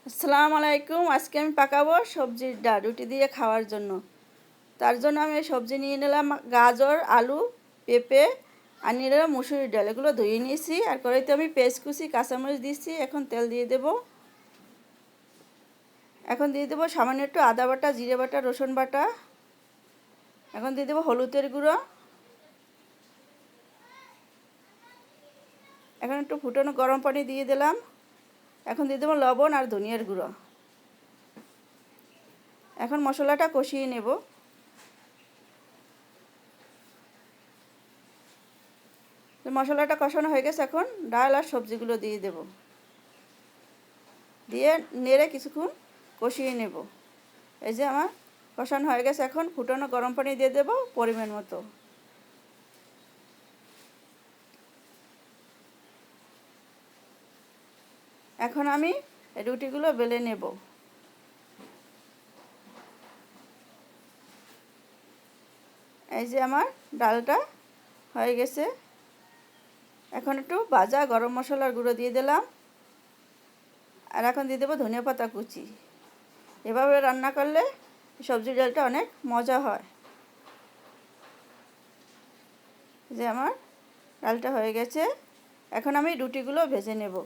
আসসালামু আলাইকুম। আজকে আমি পাকাবো সবজির ডাল রুটি দিয়ে খাওয়ার জন্য। তার জন্য আমি সবজি নিয়ে নিলাম গাজর, আলু, পেঁপে, আর নিয়ে নিলাম মুসুরির ডাল। এগুলো ধুয়ে নিয়েছি। আর কড়াইতে আমি পেঁয়াজ কুচি, কাঁচামরিচ দিচ্ছি। এখন তেল দিয়ে দেব। এখন দিয়ে দেবো সামান্য একটু আদা বাটা, জিরে বাটা, রসুন বাটা। এখন দিয়ে দেবো হলুদের গুঁড়ো। এখন একটু ফুটানো গরম পানি দিয়ে দিলাম। এখন দিয়ে দেবো লবণ আর ধনিয়ার গুঁড়ো। এখন মশলাটা কষিয়ে নেব। মশলাটা কষানো হয়ে গেছে। এখন ডাল আর সবজিগুলো দিয়ে দেব, দিয়ে নেড়ে কিছুক্ষণ কষিয়ে নেব। এই যে আমার কষানো হয়ে গেছে। এখন ফুটানো গরম পানি দিয়ে দেব পরিমাণ মতো। এখন আমি রুটিগুলো বেলে নেব। এই যে আমার ডালটা হয়ে গেছে। এখন একটু ভাজা গরম মশলার গুঁড়ো দিয়ে দিলাম। আর এখন দিয়ে দেবো ধনিয়া পাতা কুচি। এভাবে রান্না করলে সবজির ডালটা অনেক মজা হয়। যে আমার ডালটা হয়ে গেছে। এখন আমি রুটিগুলো ভেজে নেব।